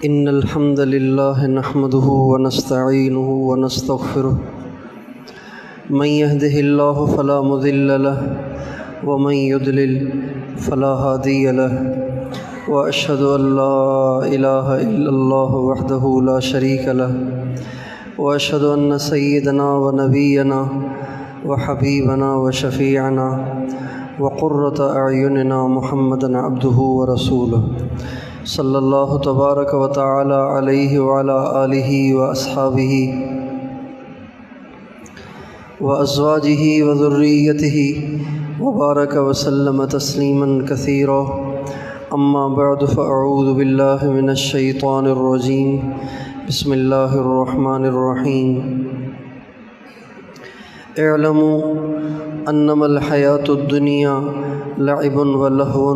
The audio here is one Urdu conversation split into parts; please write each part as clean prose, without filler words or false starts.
إن الحمد لله نحمده ونستعينه ونستغفره من يهده الله فلا مضل له ومن يضلل فلا هادي له وأشهد أن لا إله إلا الله وحده لا شريك له وأشهد أن سيدنا ونبينا وحبيبنا وشفيعنا وقرة أعيننا محمدا عبده ورسوله صلی اللہ تبارک و تعالی علیہ وعلی آلہ واصحابہ وازواجہ وذریتہ وبارک وسلم تسلیما کثیرا اما بعد فاعوذ باللہ من الشیطان الرجیم بسم اللہ الرحمن الرحیم اعلموا انما الحیاۃ الدنیا لعب ولہو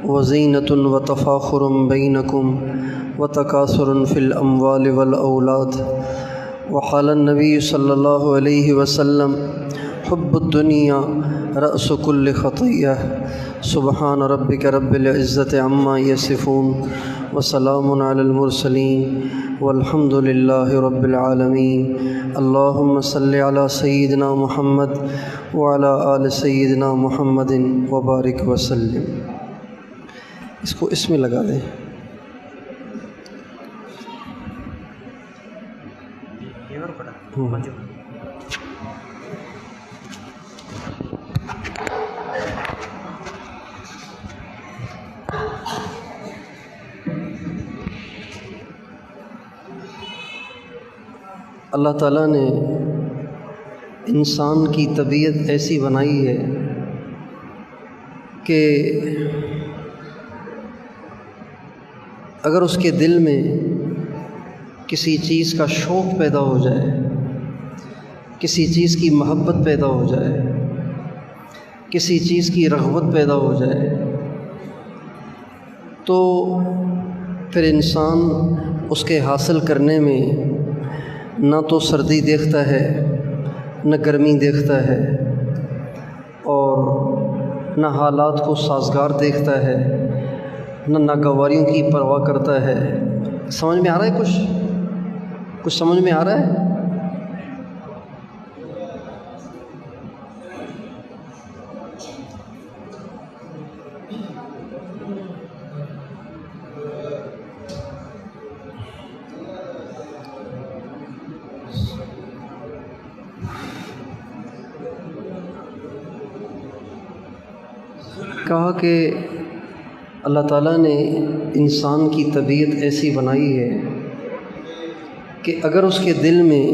وزینۃ وتفاخر بینکم وتکاثر فی الاموال والاولاد وقال النبی صلی اللہ علیہ وسلم حب الدنیا رأس کل خطیہ سبحان ربک رب العزۃ عما یصفون وسلام علی المرسلین والحمد للہ رب العالمین اللہم صلی علی سیدنا محمد وعلی آل سیدنا محمد وبارک وسلم۔ اس کو اس میں لگا دیں۔ اللہ تعالیٰ نے انسان کی طبیعت ایسی بنائی ہے کہ اگر اس کے دل میں کسی چیز کا شوق پیدا ہو جائے، کسی چیز کی محبت پیدا ہو جائے، کسی چیز کی رغبت پیدا ہو جائے تو پھر انسان اس کے حاصل کرنے میں نہ تو سردی دیکھتا ہے نہ گرمی دیکھتا ہے اور نہ حالات کو سازگار دیکھتا ہے نہ ناگواریوں کی پرواہ کرتا ہے۔ سمجھ میں آ رہا ہے؟ کچھ سمجھ میں آ رہا ہے؟ کہا کہ اللہ تعالیٰ نے انسان کی طبیعت ایسی بنائی ہے کہ اگر اس کے دل میں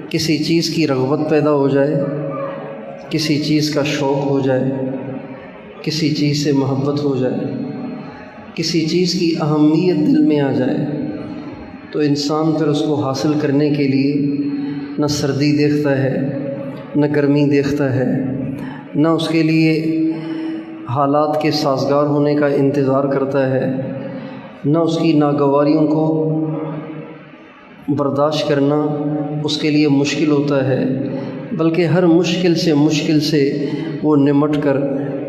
کسی چیز کی رغبت پیدا ہو جائے، کسی چیز کا شوق ہو جائے، کسی چیز سے محبت ہو جائے، کسی چیز کی اہمیت دل میں آ جائے تو انسان پھر اس کو حاصل کرنے کے لیے نہ سردی دیکھتا ہے نہ گرمی دیکھتا ہے، نہ اس کے لیے حالات کے سازگار ہونے کا انتظار کرتا ہے، نہ اس کی ناگواریوں کو برداشت کرنا اس کے لیے مشکل ہوتا ہے، بلکہ ہر مشکل سے وہ نمٹ کر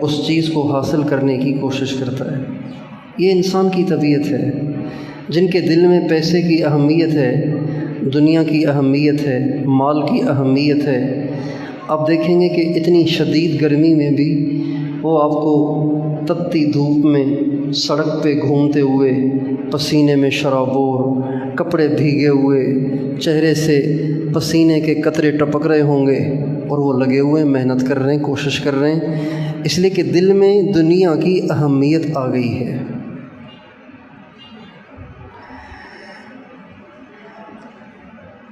اس چیز کو حاصل کرنے کی کوشش کرتا ہے۔ یہ انسان کی طبیعت ہے۔ جن کے دل میں پیسے کی اہمیت ہے، دنیا کی اہمیت ہے، مال کی اہمیت ہے، آپ دیکھیں گے کہ اتنی شدید گرمی میں بھی وہ آپ کو تپتی دھوپ میں سڑک پہ گھومتے ہوئے، پسینے میں شرابور، کپڑے بھیگے ہوئے، چہرے سے پسینے کے قطرے ٹپک رہے ہوں گے اور وہ لگے ہوئے محنت کر رہے ہیں، کوشش کر رہے ہیں، اس لیے کہ دل میں دنیا کی اہمیت آ گئی ہے۔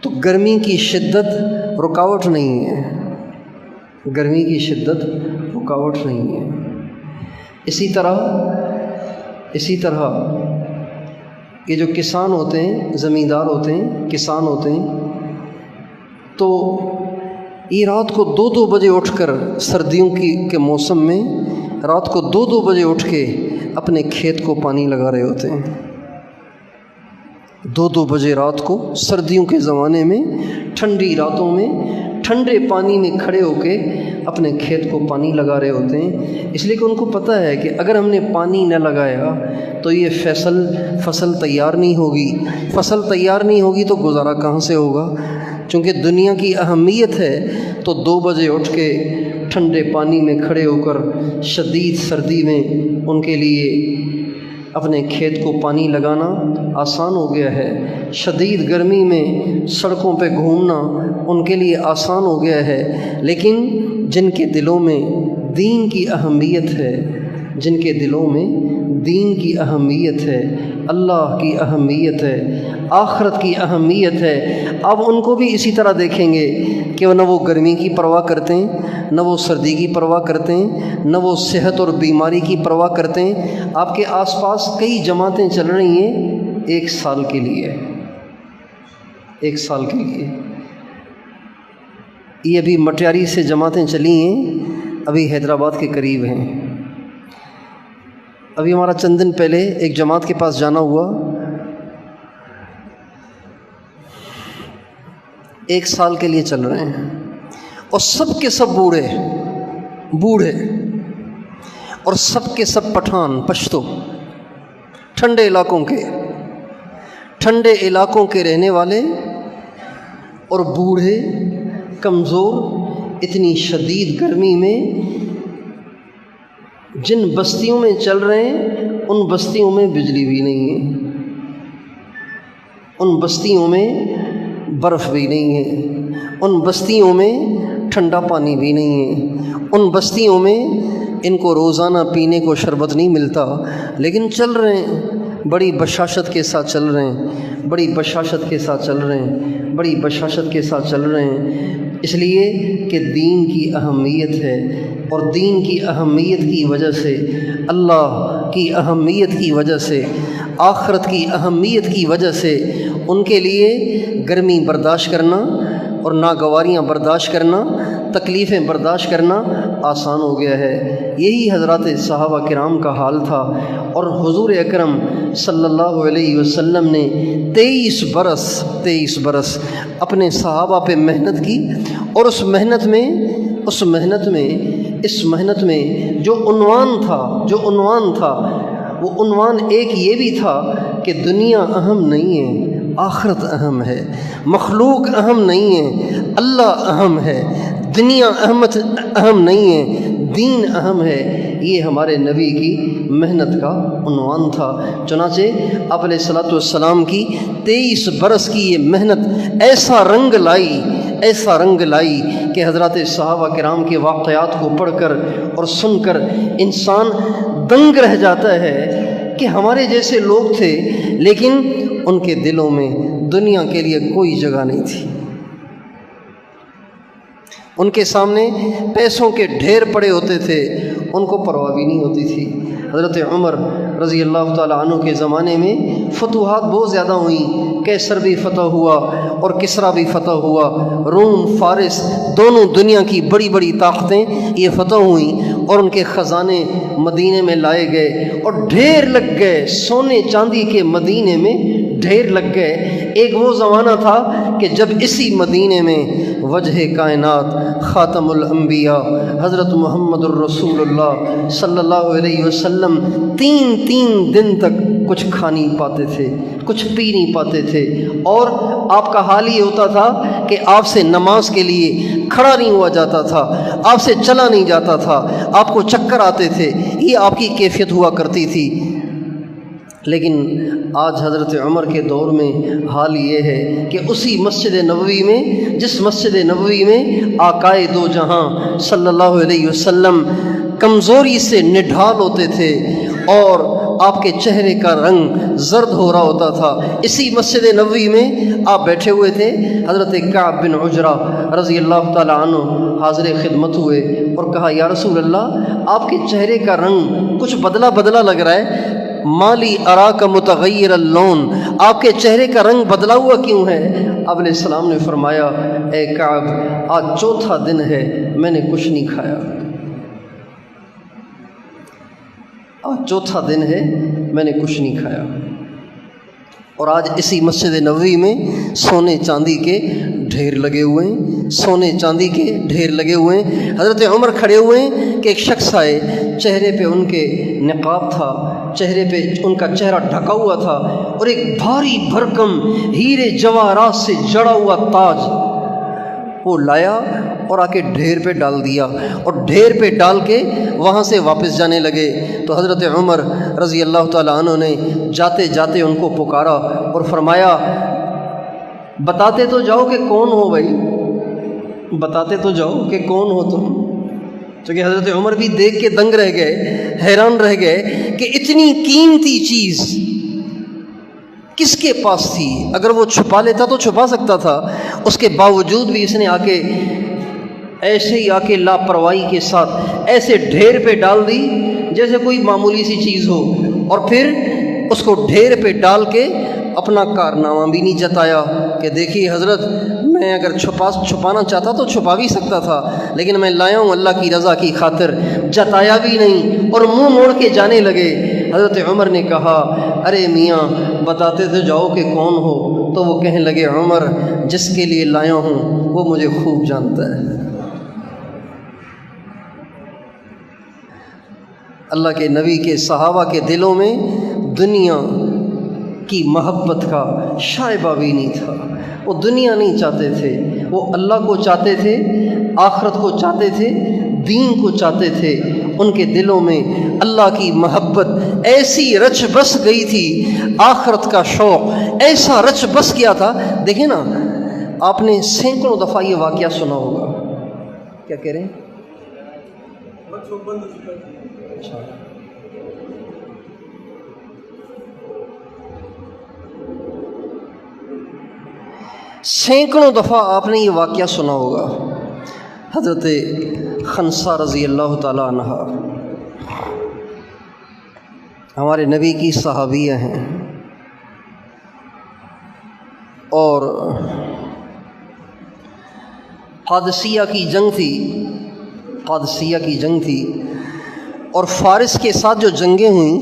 تو گرمی کی شدت رکاوٹ نہیں ہے، گرمی کی شدت رکاوٹ نہیں ہے۔ اسی طرح یہ جو کسان ہوتے ہیں، زمیندار ہوتے ہیں، کسان ہوتے ہیں، تو یہ رات کو 2 بجے اٹھ کر سردیوں کے موسم میں رات کو 2 بجے اٹھ کے اپنے کھیت کو پانی لگا رہے ہوتے ہیں۔ 2 بجے رات کو سردیوں کے زمانے میں ٹھنڈی راتوں میں ٹھنڈے پانی میں کھڑے ہو کے اپنے کھیت کو پانی لگا رہے ہوتے ہیں، اس لیے کہ ان کو پتہ ہے کہ اگر ہم نے پانی نہ لگایا تو یہ فصل تیار نہیں ہوگی، فصل تیار نہیں ہوگی تو گزارا کہاں سے ہوگا۔ چونکہ دنیا کی اہمیت ہے تو 2 بجے اٹھ کے ٹھنڈے پانی میں کھڑے ہو کر شدید سردی میں ان کے لیے اپنے کھیت کو پانی لگانا آسان ہو گیا ہے، شدید گرمی میں سڑکوں پہ گھومنا ان کے لیے آسان ہو گیا ہے، لیکن جن کے دلوں میں دین کی اہمیت ہے، جن کے دلوں میں دین کی اہمیت ہے، اللہ کی اہمیت ہے، آخرت کی اہمیت ہے، اب ان کو بھی اسی طرح دیکھیں گے کہ نہ وہ گرمی کی پرواہ کرتے ہیں، نہ وہ سردی کی پرواہ کرتے ہیں، نہ وہ صحت اور بیماری کی پرواہ کرتے ہیں۔ آپ کے آس پاس کئی جماعتیں چل رہی ہیں 1 سال کے لیے، 1 سال کے لیے۔ یہ ابھی مٹیاری سے جماعتیں چلی ہیں، ابھی حیدرآباد کے قریب ہیں۔ ابھی ہمارا چند دن پہلے ایک جماعت کے پاس جانا ہوا، 1 سال کے لیے چل رہے ہیں، اور سب کے سب بوڑھے اور سب کے سب پٹھان پشتو، ٹھنڈے علاقوں کے رہنے والے اور بوڑھے کمزور، اتنی شدید گرمی میں جن بستیوں میں چل رہے ہیں ان بستیوں میں بجلی بھی نہیں ہے، ان بستیوں میں برف بھی نہیں ہے، ان بستیوں میں ٹھنڈا پانی بھی نہیں ہے، ان بستیوں میں ان کو روزانہ پینے کو شربت نہیں ملتا، لیکن چل رہے ہیں، بڑی بشاشت کے ساتھ چل رہے ہیں، بڑی بشاشت کے ساتھ چل رہے ہیں، بڑی بشاشت کے ساتھ چل رہے ہیں، اس لیے کہ دین کی اہمیت ہے، اور دین کی اہمیت کی وجہ سے، اللہ کی اہمیت کی وجہ سے، آخرت کی اہمیت کی وجہ سے ان کے لیے گرمی برداشت کرنا اور ناگواریاں برداشت کرنا، تکلیفیں برداشت کرنا آسان ہو گیا ہے۔ یہی حضرات صحابہ کرام کا حال تھا، اور حضور اکرم صلی اللہ علیہ وسلم نے 23 برس اپنے صحابہ پہ محنت کی، اور اس محنت میں جو عنوان تھا وہ عنوان ایک یہ بھی تھا کہ دنیا اہم نہیں ہے، آخرت اہم ہے، مخلوق اہم نہیں ہے، اللہ اہم ہے، دنیا اہم نہیں ہے، دین اہم ہے۔ یہ ہمارے نبی کی محنت کا عنوان تھا۔ چنانچہ آپ علیہ الصلوۃ والسلام کی 23 برس کی یہ محنت ایسا رنگ لائی کہ حضرات صحابہ کرام کے واقعات کو پڑھ کر اور سن کر انسان دنگ رہ جاتا ہے کہ ہمارے جیسے لوگ تھے، لیکن ان کے دلوں میں دنیا کے لیے کوئی جگہ نہیں تھی، ان کے سامنے پیسوں کے ڈھیر پڑے ہوتے تھے، ان کو پرواہ بھی نہیں ہوتی تھی۔ حضرت عمر رضی اللہ تعالیٰ عنہ کے زمانے میں فتوحات بہت زیادہ ہوئیں، کیسر بھی فتح ہوا اور کسریٰ بھی فتح ہوا، روم فارس دونوں دنیا کی بڑی بڑی طاقتیں یہ فتح ہوئیں، اور ان کے خزانے مدینے میں لائے گئے اور ڈھیر لگ گئے، سونے چاندی کے مدینے میں ڈھیر لگ گئے۔ ایک وہ زمانہ تھا کہ جب اسی مدینے میں وجہ کائنات خاتم الانبیاء حضرت محمد الرسول اللہ صلی اللہ علیہ وسلم 3 دن تک کچھ کھا نہیں پاتے تھے، کچھ پی نہیں پاتے تھے، اور آپ کا حال یہ ہوتا تھا کہ آپ سے نماز کے لیے کھڑا نہیں ہوا جاتا تھا، آپ سے چلا نہیں جاتا تھا، آپ کو چکر آتے تھے، یہ آپ کی کیفیت ہوا کرتی تھی۔ لیکن آج حضرت عمر کے دور میں حال یہ ہے کہ اسی مسجد نبوی میں، جس مسجد نبوی میں آقائے دو جہاں صلی اللہ علیہ وسلم کمزوری سے نڈھال ہوتے تھے اور آپ کے چہرے کا رنگ زرد ہو رہا ہوتا تھا، اسی مسجد نبوی میں آپ بیٹھے ہوئے تھے، حضرت کعب بن عجرہ رضی اللہ تعالی عنہ حاضر خدمت ہوئے اور کہا یا رسول اللہ، آپ کے چہرے کا رنگ کچھ بدلا لگ رہا ہے، مالی اراک متغیر اللون، آپ کے چہرے کا رنگ بدلا ہوا کیوں ہے؟ آپ علیہ السلام نے فرمایا اے کعب، آج 4تھا دن ہے میں نے کچھ نہیں کھایا، آج 4تھا دن ہے میں نے کچھ نہیں کھایا، اور آج اسی مسجد نبوی میں سونے چاندی کے ڈھیر لگے ہوئے ہیں، سونے چاندی کے ڈھیر لگے ہوئے ہیں۔ حضرت عمر کھڑے ہوئے ہیں کہ ایک شخص آئے، چہرے پہ ان کے نقاب تھا، چہرے پہ ان کا چہرہ ڈھکا ہوا تھا، اور ایک بھاری بھرکم ہیرے جواہرات سے جڑا ہوا تاج وہ لایا اور آ کے ڈھیر پہ ڈال دیا، اور ڈھیر پہ ڈال کے وہاں سے واپس جانے لگے۔ تو حضرت عمر رضی اللہ تعالیٰ عنہ نے جاتے جاتے ان کو پکارا اور فرمایا بتاتے تو جاؤ کہ کون ہو بھائی، بتاتے تو جاؤ کہ کون ہو تم۔ چونکہ حضرت عمر بھی دیکھ کے دنگ رہ گئے، حیران رہ گئے کہ اتنی قیمتی چیز کس کے پاس تھی؟ اگر وہ چھپا لیتا تو چھپا سکتا تھا، اس کے باوجود بھی اس نے آ کے ایسے ہی آ کے لاپرواہی کے ساتھ ایسے ڈھیر پہ ڈال دی جیسے کوئی معمولی سی چیز ہو، اور پھر اس کو ڈھیر پہ ڈال کے اپنا کارنامہ بھی نہیں جتایا کہ دیکھیے حضرت میں اگر چھپانا چاہتا تو چھپا بھی سکتا تھا، لیکن میں لایا ہوں اللہ کی رضا کی خاطر، جتایا بھی نہیں اور منہ موڑ کے جانے لگے۔ حضرت عمر نے کہا ارے میاں بتاتے تو جاؤ کہ کون ہو؟ تو وہ کہنے لگے عمر جس کے لیے لایا ہوں وہ مجھے خوب جانتا ہے۔ اللہ کے نبی کے صحابہ کے دلوں میں دنیا کی محبت کا شائبہ بھی نہیں تھا، وہ دنیا نہیں چاہتے تھے، وہ اللہ کو چاہتے تھے، آخرت کو چاہتے تھے، دین کو چاہتے تھے۔ ان کے دلوں میں اللہ کی محبت ایسی رچ بس گئی تھی، آخرت کا شوق ایسا رچ بس گیا تھا۔ دیکھیں نا، آپ نے سینکڑوں دفعہ یہ واقعہ سنا ہوگا، کیا کہہ رہے ہیں؟ سینکڑوں دفعہ آپ نے یہ واقعہ سنا ہوگا۔ حضرت خنسا رضی اللہ تعالیٰ عنہ ہمارے نبی کی صحابیہ ہیں، اور قادسیہ کی جنگ تھی، قادسیہ کی جنگ تھی، اور فارس کے ساتھ جو جنگیں ہوئیں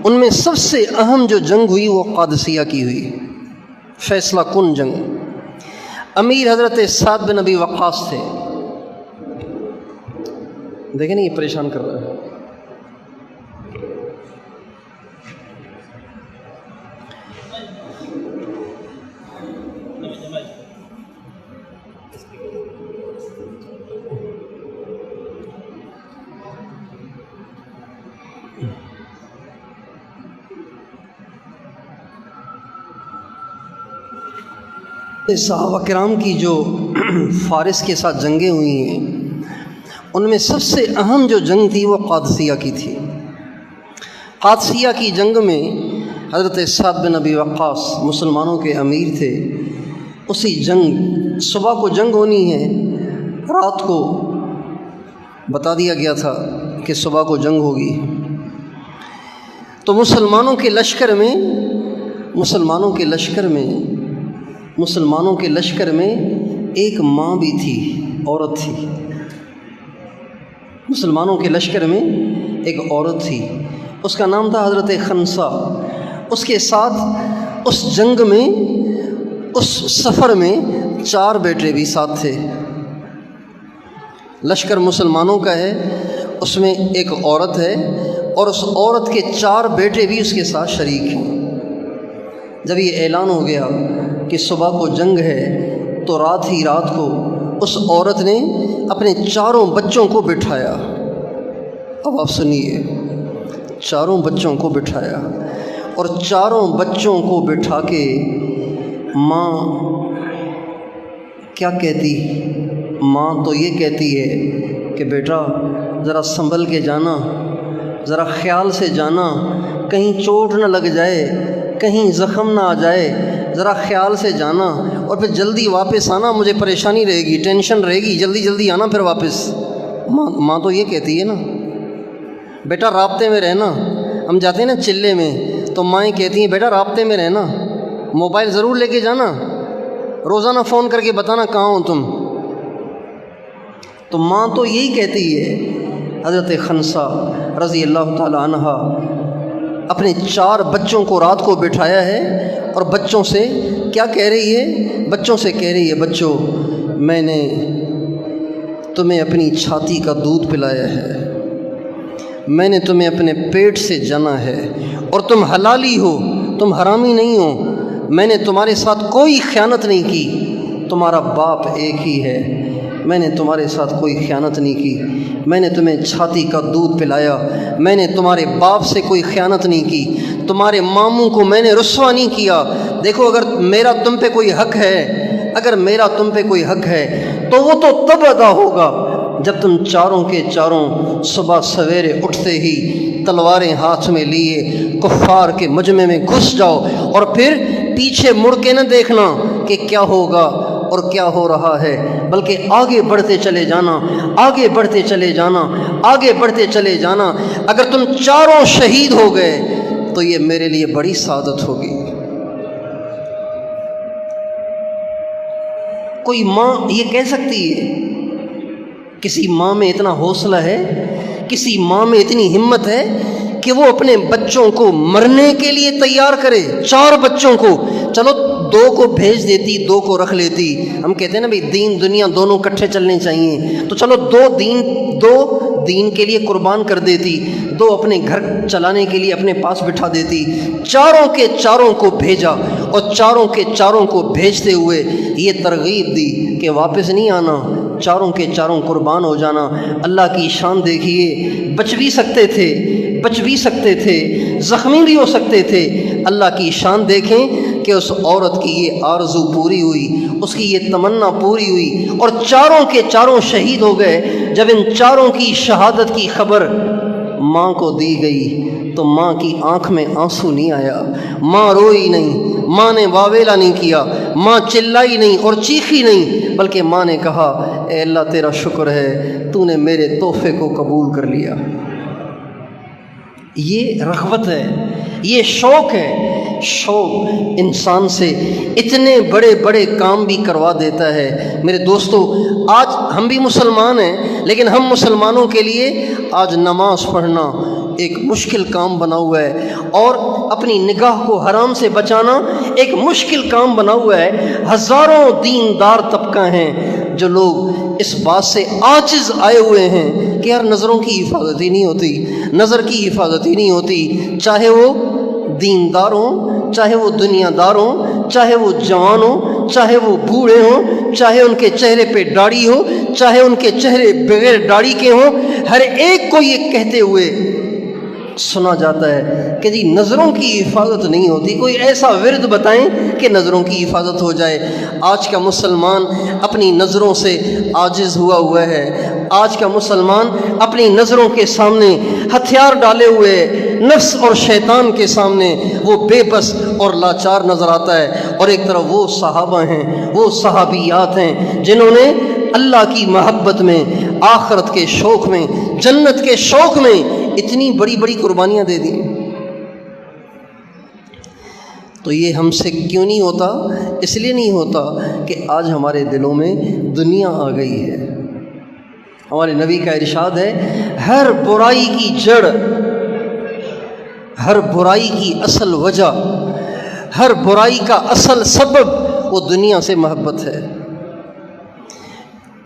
ان میں سب سے اہم جو جنگ ہوئی وہ قادسیہ کی ہوئی، فیصلہ کن جنگ۔ امیر حضرت سعد بن ابی وقاص تھے۔ دیکھیں نا یہ پریشان کر رہا ہے۔ صحابہ کرام کی جو فارس کے ساتھ جنگیں ہوئی ہیں ان میں سب سے اہم جو جنگ تھی وہ قادسیہ کی تھی۔ قادسیہ کی جنگ میں حضرت سعد بن ابی وقاص مسلمانوں کے امیر تھے۔ اسی جنگ، صبح کو جنگ ہونی ہے، رات کو بتا دیا گیا تھا کہ صبح کو جنگ ہوگی۔ تو مسلمانوں کے لشکر میں ایک ماں بھی تھی، عورت تھی۔ مسلمانوں کے لشکر میں ایک عورت تھی، اس کا نام تھا حضرت خنسا۔ اس کے ساتھ اس جنگ میں، اس سفر میں 4 بیٹے بھی ساتھ تھے۔ لشکر مسلمانوں کا ہے، اس میں ایک عورت ہے، اور اس عورت کے 4 بیٹے بھی اس کے ساتھ شریک ہیں۔ جب یہ اعلان ہو گیا کہ صبح کو جنگ ہے تو رات کو اس عورت نے اپنے 4 بچوں کو بٹھایا۔ اب آپ سنیے، 4 بچوں کو بٹھایا، اور 4 بچوں کو بٹھا کے ماں کیا کہتی؟ ماں تو یہ کہتی ہے کہ بیٹا ذرا سنبھل کے جانا، ذرا خیال سے جانا، کہیں چوٹ نہ لگ جائے، کہیں زخم نہ آ جائے، ذرا خیال سے جانا، اور پھر جلدی واپس آنا، مجھے پریشانی رہے گی، ٹینشن رہے گی، جلدی آنا پھر واپس۔ ماں تو یہ کہتی ہے نا، بیٹا رابطے میں رہنا۔ ہم جاتے ہیں نا چلے میں تو مائیں کہتی ہیں بیٹا رابطے میں رہنا، موبائل ضرور لے کے جانا، روزانہ فون کر کے بتانا کہاں ہو تم۔ تو ماں تو یہی کہتی ہے۔ حضرت خنسا رضی اللہ تعالی عنہ اپنے 4 بچوں کو رات کو بٹھایا ہے، اور بچوں سے کیا کہہ رہی ہے؟ بچوں سے کہہ رہی ہے بچوں میں نے تمہیں اپنی چھاتی کا دودھ پلایا ہے، میں نے تمہیں اپنے پیٹ سے جنا ہے، اور تم حلالی ہو، تم حرامی نہیں ہو، میں نے تمہارے ساتھ کوئی خیانت نہیں کی، تمہارا باپ ایک ہی ہے، میں نے تمہارے ساتھ کوئی خیانت نہیں کی، میں نے تمہیں چھاتی کا دودھ پلایا، میں نے تمہارے باپ سے کوئی خیانت نہیں کی، تمہارے ماموں کو میں نے رسوا نہیں کیا۔ دیکھو، اگر میرا تم پہ کوئی حق ہے، اگر میرا تم پہ کوئی حق ہے تو وہ تو تب ادا ہوگا جب تم چاروں کے چاروں صبح سویرے اٹھتے ہی تلواریں ہاتھ میں لیے کفار کے مجمع میں گھس جاؤ، اور پھر پیچھے مڑ کے نہ دیکھنا کہ کیا ہوگا اور کیا ہو رہا ہے، بلکہ آگے بڑھتے چلے جانا، آگے بڑھتے چلے جانا، آگے بڑھتے چلے جانا۔ اگر تم چاروں شہید ہو گئے تو یہ میرے لیے بڑی سعادت ہوگی۔ کوئی ماں یہ کہہ سکتی ہے؟ کسی ماں میں اتنا حوصلہ ہے، کسی ماں میں اتنی ہمت ہے کہ وہ اپنے بچوں کو مرنے کے لیے تیار کرے؟ 4 بچوں کو، چلو 2 کو بھیج دیتی، 2 کو رکھ لیتی۔ ہم کہتے ہیں نا بھئی دین دنیا دونوں کٹھے چلنے چاہیے، تو چلو 2 دین کے لیے قربان کر دیتی، 2 اپنے گھر چلانے کے لیے اپنے پاس بٹھا دیتی۔ 4 کے 4 کو بھیجا، اور 4 کے 4 کو بھیجتے ہوئے یہ ترغیب دی کہ واپس نہیں آنا، 4 کے 4 قربان ہو جانا۔ اللہ کی شان دیکھیے، بچ بھی سکتے تھے، بچ بھی سکتے تھے، زخمی بھی ہو سکتے تھے۔ اللہ کی شان دیکھیں کہ اس عورت کی یہ آرزو پوری ہوئی، اس کی یہ تمنا پوری ہوئی، اور 4 کے 4 شہید ہو گئے۔ جب ان 4 کی شہادت کی خبر ماں کو دی گئی تو ماں کی آنکھ میں آنسو نہیں آیا، ماں روئی نہیں، ماں نے واویلا نہیں کیا، ماں چلائی نہیں اور چیخی نہیں، بلکہ ماں نے کہا اے اللہ تیرا شکر ہے، تو نے میرے تحفے کو قبول کر لیا۔ یہ رغبت ہے، یہ شوق ہے۔ شوق انسان سے اتنے بڑے بڑے کام بھی کروا دیتا ہے۔ میرے دوستو، آج ہم بھی مسلمان ہیں، لیکن ہم مسلمانوں کے لیے آج نماز پڑھنا ایک مشکل کام بنا ہوا ہے، اور اپنی نگاہ کو حرام سے بچانا ایک مشکل کام بنا ہوا ہے۔ ہزاروں دیندار طبقہ ہیں جو لوگ اس بات سے عاجز آئے ہوئے ہیں کہ یار نظروں کی حفاظت ہی نہیں ہوتی، نظر کی حفاظت ہی نہیں ہوتی، چاہے وہ دیندار ہوں، چاہے وہ دنیا دار ہوں، چاہے وہ جوان ہوں، چاہے وہ بوڑھے ہوں، چاہے ان کے چہرے پہ داڑھی ہو، چاہے ان کے چہرے بغیر داڑھی کے ہوں، ہر ایک کو یہ کہتے ہوئے سنا جاتا ہے کہ جی نظروں کی حفاظت نہیں ہوتی۔ کوئی ایسا ورد بتائیں کہ نظروں کی حفاظت ہو جائے۔ آج کا مسلمان اپنی نظروں سے عاجز ہوا ہے، آج کا مسلمان اپنی نظروں کے سامنے ہتھیار ڈالے ہوئے نفس اور شیطان کے سامنے وہ بے بس اور لاچار نظر آتا ہے۔ اور ایک طرف وہ صحابہ ہیں، وہ صحابیات ہیں جنہوں نے اللہ کی محبت میں، آخرت کے شوق میں، جنت کے شوق میں اتنی بڑی بڑی قربانیاں دے دیں۔ تو یہ ہم سے کیوں نہیں ہوتا؟ اس لیے نہیں ہوتا کہ آج ہمارے دلوں میں دنیا آ گئی ہے۔ ہمارے نبی کا ارشاد ہے، ہر برائی کی جڑ، ہر برائی کی اصل وجہ، ہر برائی کا اصل سبب وہ دنیا سے محبت ہے۔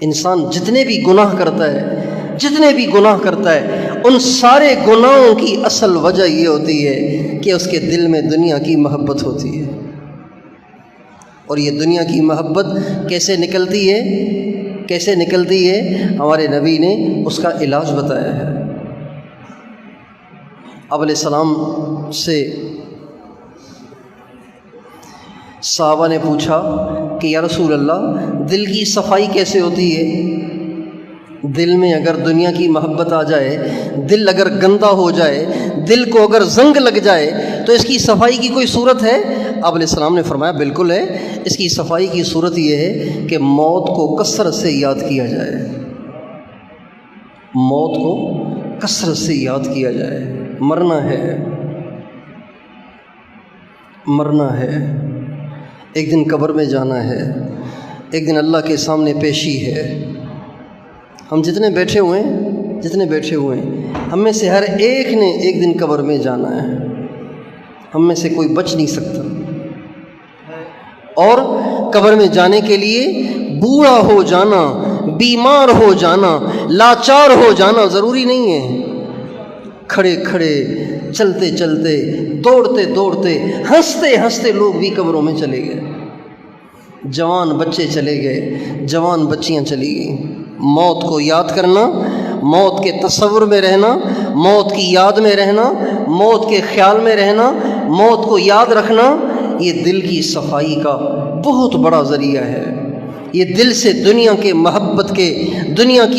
انسان جتنے بھی گناہ کرتا ہے، جتنے بھی گناہ کرتا ہے، ان سارے گناہوں کی اصل وجہ یہ ہوتی ہے کہ اس کے دل میں دنیا کی محبت ہوتی ہے۔ اور یہ دنیا کی محبت کیسے نکلتی ہے؟ کیسے نکلتی ہے؟ ہمارے نبی نے اس کا علاج بتایا ہے۔ آپ علیہ السلام سے صحابہ نے پوچھا کہ یا رسول اللہ، دل کی صفائی کیسے ہوتی ہے؟ دل میں اگر دنیا کی محبت آ جائے، دل اگر گندا ہو جائے، دل کو اگر زنگ لگ جائے تو اس کی صفائی کی کوئی صورت ہے؟ آپ علیہ السلام نے فرمایا بالکل ہے۔ اس کی صفائی کی صورت یہ ہے کہ موت کو کثرت سے یاد کیا جائے، موت کو کثرت سے یاد کیا جائے۔ مرنا ہے، مرنا ہے، ایک دن قبر میں جانا ہے، ایک دن اللہ کے سامنے پیشی ہے۔ ہم جتنے بیٹھے ہوئے ہیں ہم میں سے ہر ایک نے ایک دن قبر میں جانا ہے، ہم میں سے کوئی بچ نہیں سکتا۔ اور قبر میں جانے کے لیے بوڑھا ہو جانا، بیمار ہو جانا، لاچار ہو جانا ضروری نہیں ہے۔ کھڑے کھڑے، چلتے چلتے، دوڑتے دوڑتے، ہنستے ہنستے لوگ بھی قبروں میں چلے گئے۔ جوان بچے چلے گئے، جوان بچیاں چلی گئیں۔ موت کو یاد کرنا، موت کے تصور میں رہنا، موت کی یاد میں رہنا، موت کے خیال میں رہنا، موت کو یاد رکھنا، یہ دل کی صفائی کا بہت بڑا ذریعہ ہے۔ یہ دل سے دنیا کی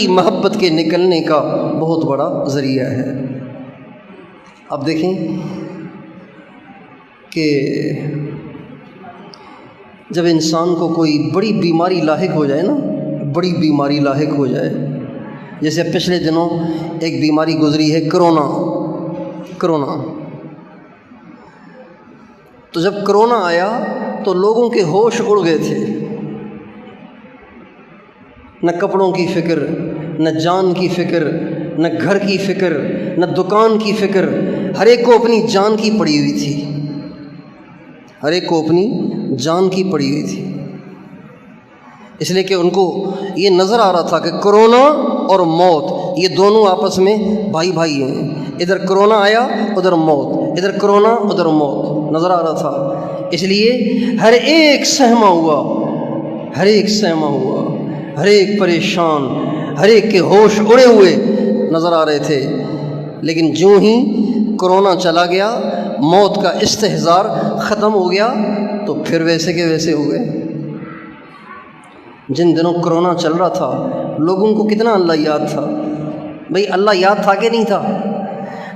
محبت کے نکلنے کا بہت بڑا ذریعہ ہے۔ اب دیکھیں کہ جب انسان کو کوئی بڑی بیماری لاحق ہو جائے نا، بڑی بیماری لاحق ہو جائے، جیسے پچھلے دنوں ایک بیماری گزری ہے کرونا۔ تو جب کرونا آیا تو لوگوں کے ہوش اڑ گئے تھے، نہ کپڑوں کی فکر، نہ جان کی فکر، نہ گھر کی فکر، نہ دکان کی فکر، ہر ایک کو اپنی جان کی پڑی ہوئی تھی، ہر ایک کو اپنی جان کی پڑی ہوئی تھی۔ اس لیے کہ ان کو یہ نظر آ رہا تھا کہ کرونا اور موت یہ دونوں آپس میں بھائی بھائی ہیں، ادھر کرونا آیا ادھر موت، ادھر کرونا ادھر موت نظر آ رہا تھا۔ اس لیے ہر ایک سہما ہوا، ہر ایک پریشان، ہر ایک کے ہوش اڑے ہوئے نظر آ رہے تھے۔ لیکن جو ہی کرونا چلا گیا، موت کا استحضار ختم ہو گیا، تو پھر ویسے کے ویسے ہو گئے۔ جن دنوں کرونا چل رہا تھا لوگوں کو کتنا اللہ یاد تھا؟ بھئی اللہ یاد تھا کہ نہیں تھا؟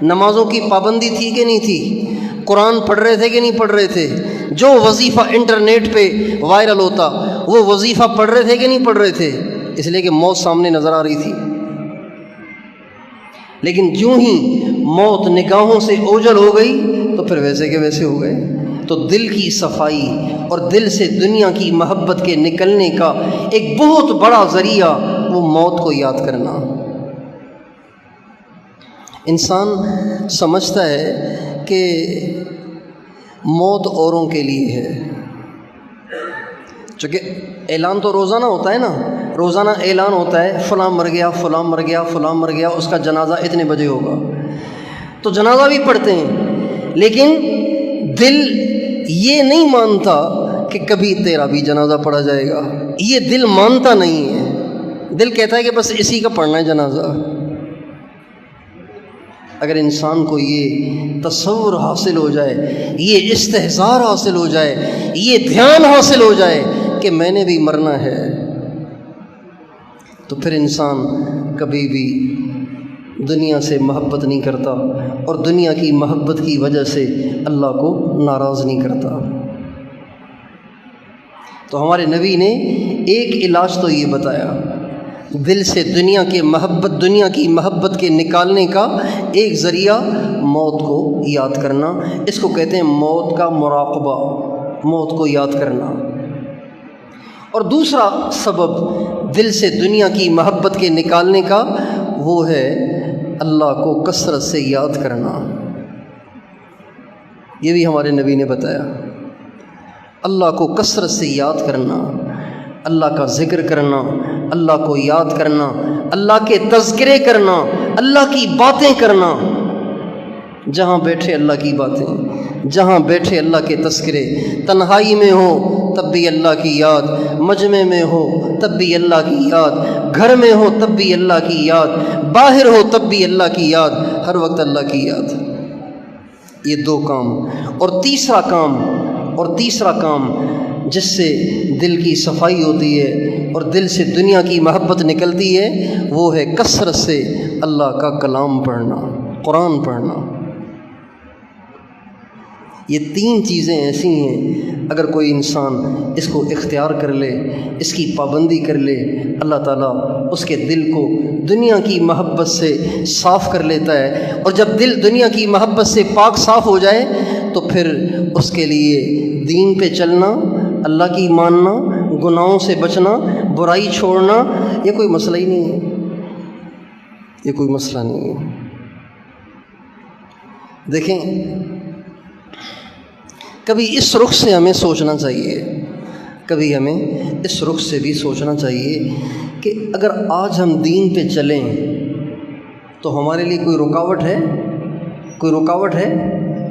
نمازوں کی پابندی تھی کہ نہیں تھی؟ قرآن پڑھ رہے تھے کہ نہیں پڑھ رہے تھے؟ جو وظیفہ انٹرنیٹ پہ وائرل ہوتا وہ وظیفہ پڑھ رہے تھے کہ نہیں پڑھ رہے تھے؟ اس لیے کہ موت سامنے نظر آ رہی تھی۔ لیکن جو ہی موت نگاہوں سے اوجھل ہو گئی تو پھر ویسے کے ویسے ہو گئے۔ تو دل کی صفائی اور دل سے دنیا کی محبت کے نکلنے کا ایک بہت بڑا ذریعہ وہ موت کو یاد کرنا۔ انسان سمجھتا ہے کہ موت اوروں کے لیے ہے، چونکہ اعلان تو روزانہ ہوتا ہے نا، روزانہ اعلان ہوتا ہے فلاں مر گیا، فلاں مر گیا، فلاں مر گیا، اس کا جنازہ اتنے بجے ہوگا، تو جنازہ بھی پڑھتے ہیں، لیکن دل یہ نہیں مانتا کہ کبھی تیرا بھی جنازہ پڑھا جائے گا۔ یہ دل مانتا نہیں ہے، دل کہتا ہے کہ بس اسی کا پڑھنا ہے جنازہ۔ اگر انسان کو یہ تصور حاصل ہو جائے، یہ استحضار حاصل ہو جائے، یہ دھیان حاصل ہو جائے کہ میں نے بھی مرنا ہے، تو پھر انسان کبھی بھی دنیا سے محبت نہیں کرتا، اور دنیا کی محبت کی وجہ سے اللہ کو ناراض نہیں کرتا۔ تو ہمارے نبی نے ایک علاج تو یہ بتایا، دل سے دنیا کی محبت کے نکالنے کا ایک ذریعہ موت کو یاد کرنا، اس کو کہتے ہیں موت کا مراقبہ، موت کو یاد کرنا۔ اور دوسرا سبب دل سے دنیا کی محبت کے نکالنے کا وہ ہے اللہ کو کثرت سے یاد کرنا۔ یہ بھی ہمارے نبی نے بتایا، اللہ کو کثرت سے یاد کرنا، اللہ کا ذکر کرنا، اللہ کو یاد کرنا، اللہ کے تذکرے کرنا، اللہ کی باتیں کرنا، جہاں بیٹھے اللہ کی باتیں، جہاں بیٹھے اللہ کے تذکرے، تنہائی میں ہو تب بھی اللہ کی یاد، مجمع میں ہو تب بھی اللہ کی یاد، گھر میں ہو تب بھی اللہ کی یاد، باہر ہو تب بھی اللہ کی یاد، ہر وقت اللہ کی یاد۔ یہ دو کام۔ اور تیسرا کام جس سے دل کی صفائی ہوتی ہے اور دل سے دنیا کی محبت نکلتی ہے، وہ ہے کثرت سے اللہ کا کلام پڑھنا، قرآن پڑھنا۔ یہ تین چیزیں ایسی ہیں اگر کوئی انسان اس کو اختیار کر لے، اس کی پابندی کر لے، اللہ تعالیٰ اس کے دل کو دنیا کی محبت سے صاف کر لیتا ہے۔ اور جب دل دنیا کی محبت سے پاک صاف ہو جائے تو پھر اس کے لیے دین پہ چلنا، اللہ کی ماننا، گناہوں سے بچنا، برائی چھوڑنا، یہ کوئی مسئلہ ہی نہیں ہے، یہ کوئی مسئلہ نہیں ہے۔ دیکھیں، کبھی اس رخ سے ہمیں سوچنا چاہیے کبھی ہمیں اس رخ سے بھی سوچنا چاہیے کہ اگر آج ہم دین پہ چلیں تو ہمارے لیے کوئی رکاوٹ ہے؟ کوئی رکاوٹ ہے؟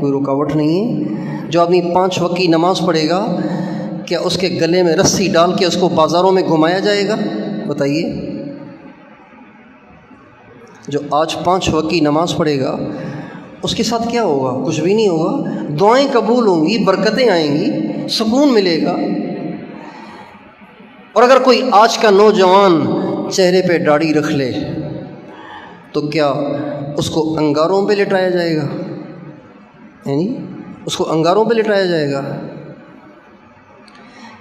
کوئی رکاوٹ نہیں ہے۔ جو آدمی 5 وقت کی نماز پڑھے گا، کیا اس کے گلے میں رسی ڈال کے اس کو بازاروں میں گھمایا جائے گا؟ بتائیے۔ جو آج 5 وقت کی نماز پڑھے گا اس کے ساتھ کیا ہوگا؟ کچھ بھی نہیں ہوگا۔ دعائیں قبول ہوں گی، برکتیں آئیں گی، سکون ملے گا۔ اور اگر کوئی آج کا نوجوان چہرے پہ داڑھی رکھ لے تو کیا اس کو انگاروں پہ لٹایا جائے گا؟ یعنی اس کو انگاروں پہ لٹایا جائے گا؟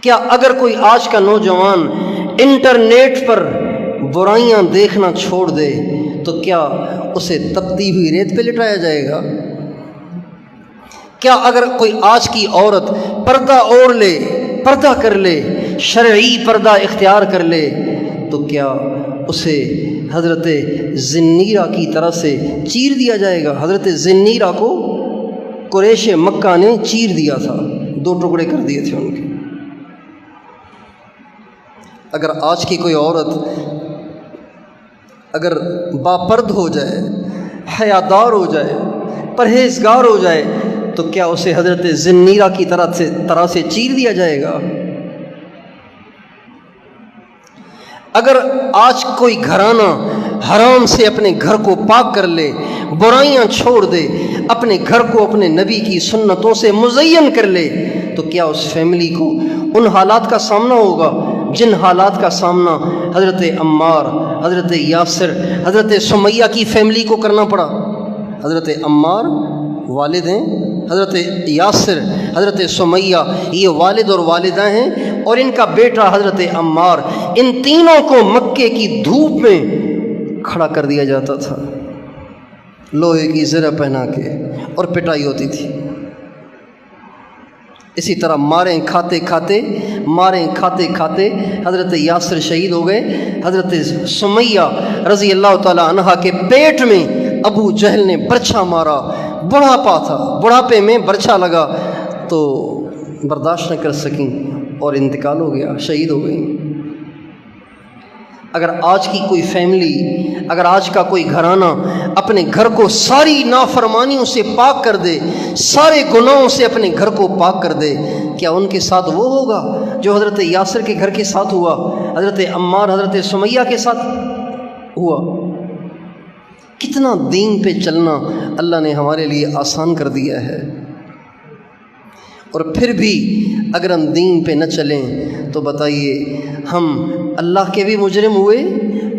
کیا اگر کوئی آج کا نوجوان انٹرنیٹ پر برائیاں دیکھنا چھوڑ دے تو کیا اسے تپتی ہوئی ریت پہ لٹایا جائے گا؟ کیا اگر کوئی آج کی عورت پردہ اوڑھ لے، پردہ کر لے، شرعی پردہ اختیار کر لے تو کیا اسے حضرت ذنیرہ کی طرح سے چیر دیا جائے گا؟ حضرت ذنیرہ کو قریش مکہ نے چیر دیا تھا، 2 ٹکڑے کر دیے تھے ان کے۔ اگر آج کی کوئی عورت اگر باپرد ہو جائے، حیادار ہو جائے، پرہیزگار ہو جائے تو کیا اسے حضرت ذنیرہ کی طرح سے چیر دیا جائے گا؟ اگر آج کوئی گھرانہ حرام سے اپنے گھر کو پاک کر لے، برائیاں چھوڑ دے، اپنے گھر کو اپنے نبی کی سنتوں سے مزین کر لے تو کیا اس فیملی کو ان حالات کا سامنا ہوگا جن حالات کا سامنا حضرت عمار، حضرت یاسر، حضرت سمیہ کی فیملی کو کرنا پڑا؟ حضرت عمار والد ہیں، حضرت یاسر، حضرت سمیہ یہ والد اور والدہ ہیں، اور ان کا بیٹا حضرت عمار، ان تینوں کو مکے کی دھوپ میں کھڑا کر دیا جاتا تھا، لوہے کی زرہ پہنا کے، اور پٹائی ہوتی تھی۔ اسی طرح ماریں کھاتے کھاتے حضرت یاسر شہید ہو گئے۔ حضرت سمیہ رضی اللہ تعالی عنہا کے پیٹ میں ابو جہل نے برچھا مارا، بڑھاپا تھا، بڑھاپے میں برچھا لگا تو برداشت نہ کر سکیں اور انتقال ہو گیا، شہید ہو گئیں۔ اگر آج کی کوئی فیملی، اگر آج کا کوئی گھرانہ اپنے گھر کو ساری نافرمانیوں سے پاک کر دے، سارے گناہوں سے اپنے گھر کو پاک کر دے، کیا ان کے ساتھ وہ ہوگا جو حضرت یاسر کے گھر کے ساتھ ہوا، حضرت عمار، حضرت سمیہ کے ساتھ ہوا؟ کتنا دین پہ چلنا اللہ نے ہمارے لیے آسان کر دیا ہے، اور پھر بھی اگر ہم دین پہ نہ چلیں تو بتائیے ہم اللہ کے بھی مجرم ہوئے،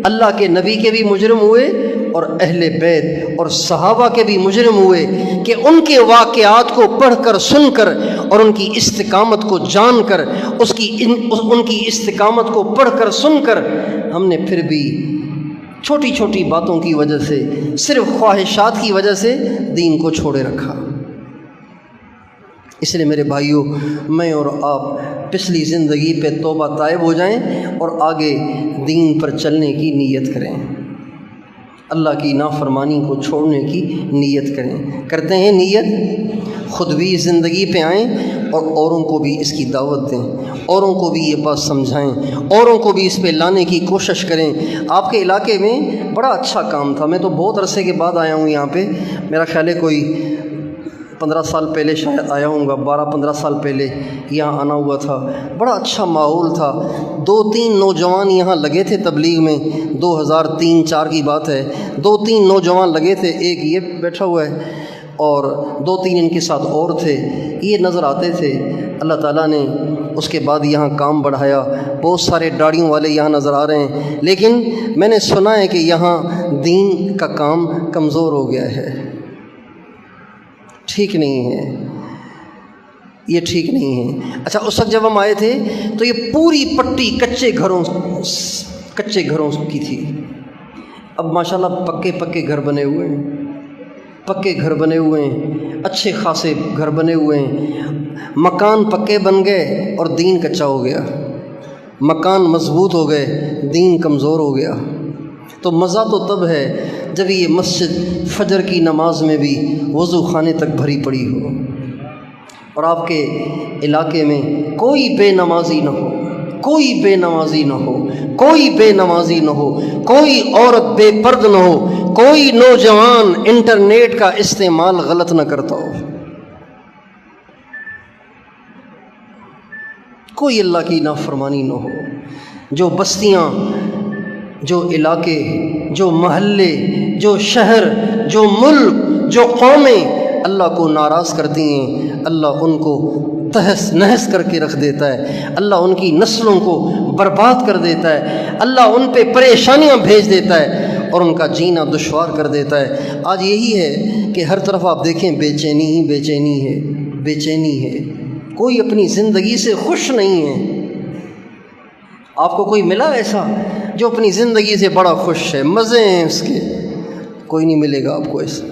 اللہ کے نبی کے بھی مجرم ہوئے، اور اہل بیت اور صحابہ کے بھی مجرم ہوئے کہ ان کے واقعات کو پڑھ کر، سن کر، اور ان کی استقامت کو جان کر، ان کی استقامت کو پڑھ کر، سن کر، ہم نے پھر بھی چھوٹی چھوٹی باتوں کی وجہ سے، صرف خواہشات کی وجہ سے دین کو چھوڑے رکھا۔ اس لیے میرے بھائیوں، میں اور آپ پچھلی زندگی پہ توبہ طائب ہو جائیں اور آگے دین پر چلنے کی نیت کریں، اللہ کی نافرمانی کو چھوڑنے کی نیت کریں۔ کرتے ہیں نیت؟ خود بھی اس زندگی پہ آئیں اور اوروں کو بھی اس کی دعوت دیں، اوروں کو بھی یہ بات سمجھائیں، اوروں کو بھی اس پہ لانے کی کوشش کریں۔ آپ کے علاقے میں بڑا اچھا کام تھا، میں تو بہت عرصے کے بعد آیا ہوں یہاں پہ، میرا خیال ہے کوئی 15 سال پہلے شاید آیا ہوں گا، 12-15 سال پہلے یہاں آنا ہوا تھا۔ بڑا اچھا ماحول تھا، 2-3 نوجوان یہاں لگے تھے تبلیغ میں، 2003-4 کی بات ہے، 2-3 نوجوان لگے تھے، ایک یہ بیٹھا ہوا ہے اور 2-3 ان کے ساتھ اور تھے، یہ نظر آتے تھے۔ اللہ تعالیٰ نے اس کے بعد یہاں کام بڑھایا، بہت سارے داڑھیوں والے یہاں نظر آ رہے ہیں، لیکن میں نے سنا ہے کہ یہاں دین کا کام کمزور ہو گیا ہے، ٹھیک نہیں ہے، یہ ٹھیک نہیں ہے۔ اچھا، اس وقت جب ہم آئے تھے تو یہ پوری پٹی کچے گھروں کی تھی، اب ماشاءاللہ پکے گھر بنے ہوئے ہیں، پکے گھر بنے ہوئے ہیں، اچھے خاصے گھر بنے ہوئے ہیں۔ مکان پکے بن گئے اور دین کچا ہو گیا، مکان مضبوط ہو گئے، دین کمزور ہو گیا۔ تو مزہ تو تب ہے جب یہ مسجد فجر کی نماز میں بھی وضو خانے تک بھری پڑی ہو، اور آپ کے علاقے میں کوئی بے نمازی نہ ہو، کوئی بے نمازی نہ ہو، کوئی بے نمازی نہ ہو، کوئی عورت بے پرد نہ ہو، کوئی نوجوان انٹرنیٹ کا استعمال غلط نہ کرتا ہو، کوئی اللہ کی نافرمانی نہ ہو۔ جو بستیاں، جو علاقے، جو محلے، جو شہر، جو ملک، جو قومیں اللہ کو ناراض کرتی ہیں، اللہ ان کو تہس نہس کر کے رکھ دیتا ہے، اللہ ان کی نسلوں کو برباد کر دیتا ہے، اللہ ان پہ پریشانیاں بھیج دیتا ہے اور ان کا جینا دشوار کر دیتا ہے۔ آج یہی ہے کہ ہر طرف آپ دیکھیں بے چینی ہی بے چینی ہے، بے چینی ہے، کوئی اپنی زندگی سے خوش نہیں ہے۔ آپ کو کوئی ملا ایسا جو اپنی زندگی سے بڑا خوش ہے، مزے ہیں اس کے؟ کوئی نہیں ملے گا آپ کو ایسا،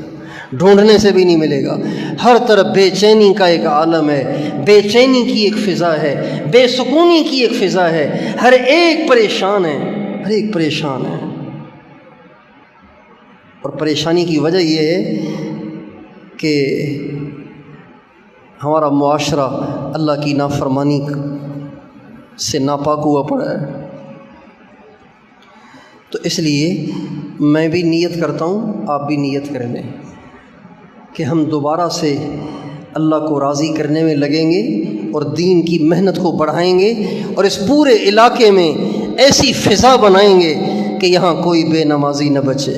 ڈھونڈنے سے بھی نہیں ملے گا۔ ہر طرف بے چینی کا ایک عالم ہے، بے چینی کی ایک فضا ہے، بے سکونی کی ایک فضا ہے، ہر ایک پریشان ہے، ہر ایک پریشان ہے۔ اور پریشانی کی وجہ یہ ہے کہ ہمارا معاشرہ اللہ کی نافرمانی سے ناپاک ہوا پڑا ہے۔ تو اس لیے میں بھی نیت کرتا ہوں، آپ بھی نیت کر لیں کہ ہم دوبارہ سے اللہ کو راضی کرنے میں لگیں گے اور دین کی محنت کو بڑھائیں گے اور اس پورے علاقے میں ایسی فضا بنائیں گے کہ یہاں کوئی بے نمازی نہ بچے،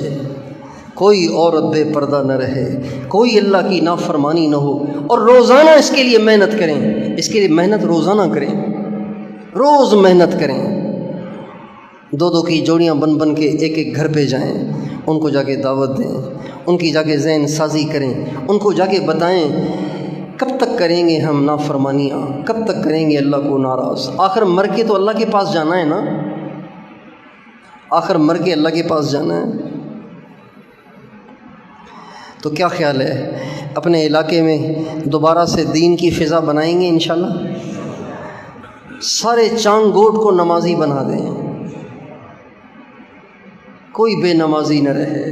کوئی عورت بے پردہ نہ رہے، کوئی اللہ کی نافرمانی نہ ہو، اور روزانہ اس کے لیے محنت کریں، اس کے لیے محنت روزانہ کریں، روز محنت کریں، دو دو کی جوڑیاں بن بن کے ایک ایک گھر پہ جائیں، ان کو جا کے دعوت دیں، ان کی جا کے ذہن سازی کریں، ان کو جا کے بتائیں کب تک کریں گے ہم نافرمانیاں، کب تک کریں گے اللہ کو ناراض؟ آخر مر کے تو اللہ کے پاس جانا ہے نا، آخر مر کے اللہ کے پاس جانا ہے۔ تو کیا خیال ہے اپنے علاقے میں دوبارہ سے دین کی فضا بنائیں گے انشاءاللہ؟ سارے چانگ گوٹ کو نمازی بنا دیں، کوئی بے نمازی نہ رہے۔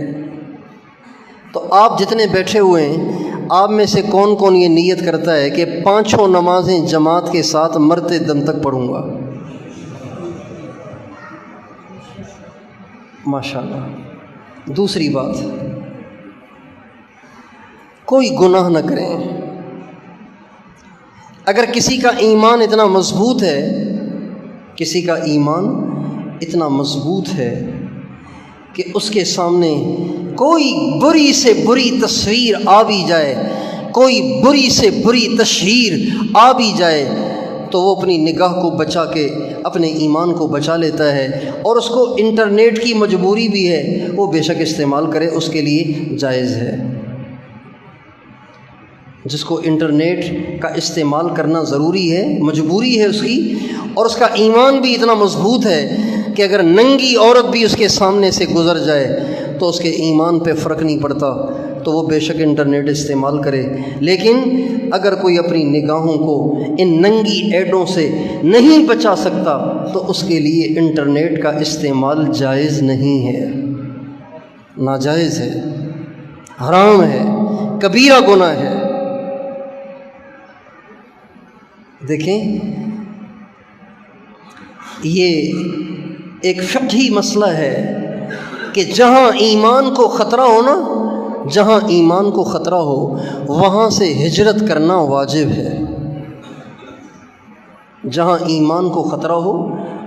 تو آپ جتنے بیٹھے ہوئے ہیں، آپ میں سے کون کون یہ نیت کرتا ہے کہ 5 نمازیں جماعت کے ساتھ مرتے دم تک پڑھوں گا؟ ماشاءاللہ۔ دوسری بات، کوئی گناہ نہ کریں۔ اگر کسی کا ایمان اتنا مضبوط ہے، کسی کا ایمان اتنا مضبوط ہے کہ اس کے سامنے کوئی بری سے بری تصویر آ بھی جائے، کوئی بری سے بری تشہیر آ بھی جائے، تو وہ اپنی نگاہ کو بچا کے اپنے ایمان کو بچا لیتا ہے، اور اس کو انٹرنیٹ کی مجبوری بھی ہے، وہ بے شک استعمال کرے، اس کے لیے جائز ہے۔ جس کو انٹرنیٹ کا استعمال کرنا ضروری ہے، مجبوری ہے اس کی، اور اس کا ایمان بھی اتنا مضبوط ہے کہ اگر ننگی عورت بھی اس کے سامنے سے گزر جائے تو اس کے ایمان پہ فرق نہیں پڑتا، تو وہ بے شک انٹرنیٹ استعمال کرے۔ لیکن اگر کوئی اپنی نگاہوں کو ان ننگی ایڈوں سے نہیں بچا سکتا تو اس کے لیے انٹرنیٹ کا استعمال جائز نہیں ہے، ناجائز ہے، حرام ہے، کبیرہ گناہ ہے۔ دیکھیں، یہ ایک فقہی مسئلہ ہے کہ جہاں ایمان کو خطرہ ہو نا، جہاں ایمان کو خطرہ ہو وہاں سے ہجرت کرنا واجب ہے۔ جہاں ایمان کو خطرہ ہو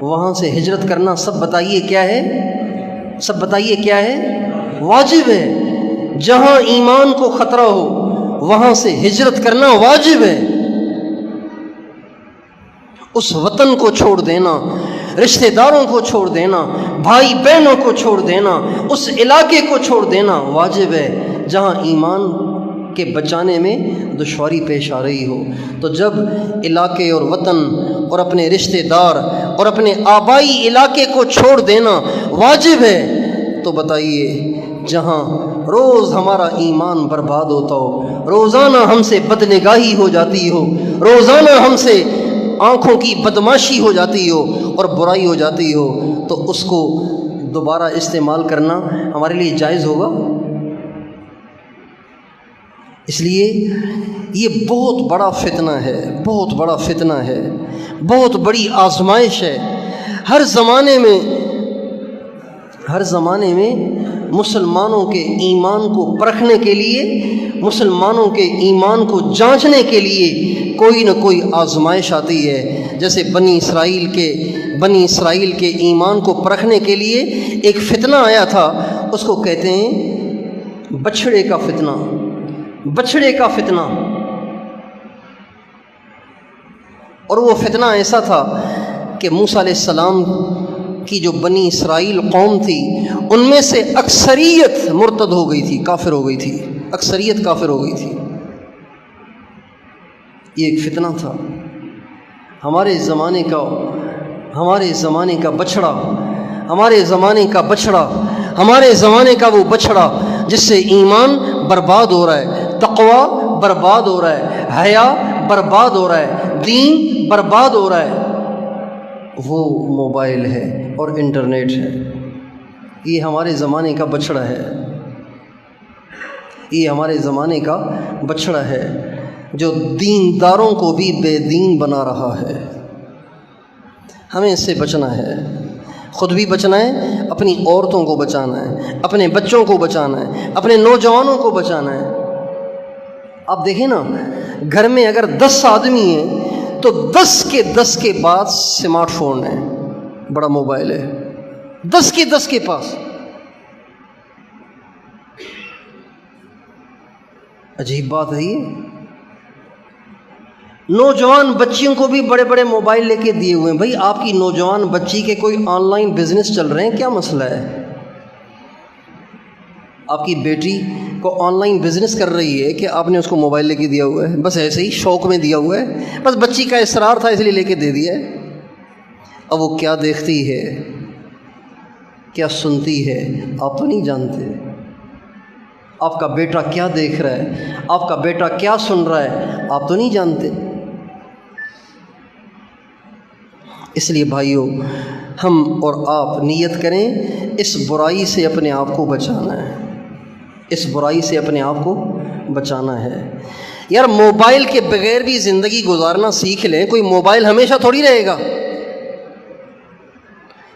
وہاں سے ہجرت کرنا، سب بتائیے کیا ہے؟ سب بتائیے کیا ہے؟ واجب ہے۔ جہاں ایمان کو خطرہ ہو وہاں سے ہجرت کرنا واجب ہے۔ اس وطن کو چھوڑ دینا، رشتہ داروں کو چھوڑ دینا، بھائی بہنوں کو چھوڑ دینا، اس علاقے کو چھوڑ دینا واجب ہے جہاں ایمان کے بچانے میں دشواری پیش آ رہی ہو۔ تو جب علاقے اور وطن اور اپنے رشتہ دار اور اپنے آبائی علاقے کو چھوڑ دینا واجب ہے، تو بتائیے جہاں روز ہمارا ایمان برباد ہوتا ہو، روزانہ ہم سے بدنگاہی ہو جاتی ہو، روزانہ ہم سے آنکھوں کی بدماشی ہو جاتی ہو اور برائی ہو جاتی ہو، تو اس کو دوبارہ استعمال کرنا ہمارے لیے جائز ہوگا؟ اس لیے یہ بہت بڑا فتنہ ہے، بہت بڑا فتنہ ہے، بہت بڑی آزمائش ہے۔ ہر زمانے میں مسلمانوں کے ایمان کو پرکھنے کے لیے، مسلمانوں کے ایمان کو جانچنے کے لیے کوئی نہ کوئی آزمائش آتی ہے۔ جیسے بنی اسرائیل کے ایمان کو پرکھنے کے لیے ایک فتنہ آیا تھا، اس کو کہتے ہیں بچھڑے کا فتنہ، بچھڑے کا فتنہ۔ اور وہ فتنہ ایسا تھا کہ موسیٰ علیہ السلام کی جو بنی اسرائیل قوم تھی، ان میں سے اکثریت مرتد ہو گئی تھی، کافر ہو گئی تھی، اکثریت کافر ہو گئی تھی۔ یہ ایک فتنہ تھا۔ ہمارے زمانے کا بچھڑا، ہمارے زمانے کا وہ بچھڑا جس سے ایمان برباد ہو رہا ہے، تقوی برباد ہو رہا ہے، حیا برباد ہو رہا ہے، دین برباد ہو رہا ہے، وہ موبائل ہے اور انٹرنیٹ ہے۔ یہ ہمارے زمانے کا بچھڑا ہے، یہ ہمارے زمانے کا بچھڑا ہے جو دینداروں کو بھی بے دین بنا رہا ہے۔ ہمیں اس سے بچنا ہے، خود بھی بچنا ہے، اپنی عورتوں کو بچانا ہے، اپنے بچوں کو بچانا ہے، اپنے نوجوانوں کو بچانا ہے۔ آپ دیکھیں نا، گھر میں اگر 10 آدمی ہیں تو 10 کے پاس سمارٹ فون ہے، بڑا موبائل ہے، 10 کے پاس۔ عجیب بات ہے یہ۔ نوجوان بچیوں کو بھی بڑے بڑے موبائل لے کے دیے ہوئے ہیں۔ بھائی آپ کی نوجوان بچی کے کوئی آن لائن بزنس چل رہے ہیں، کیا مسئلہ ہے؟ آپ کی بیٹی کو آن لائن بزنس کر رہی ہے کہ آپ نے اس کو موبائل لے کے دیا ہوا ہے، بس ایسے ہی شوق میں دیا ہوا ہے، بس بچی کا اصرار تھا اس لیے لے کے دے دیا ہے۔ اب وہ کیا دیکھتی ہے، کیا سنتی ہے، آپ تو نہیں جانتے۔ آپ کا بیٹا کیا دیکھ رہا ہے، آپ کا بیٹا کیا سن رہا ہے، آپ تو نہیں جانتے۔ اس لیے بھائیوں، ہم اور آپ نیت کریں، اس برائی سے اپنے آپ کو بچانا ہے، اس برائی سے اپنے آپ کو بچانا ہے۔ یار موبائل کے بغیر بھی زندگی گزارنا سیکھ لیں، کوئی موبائل ہمیشہ تھوڑی رہے گا۔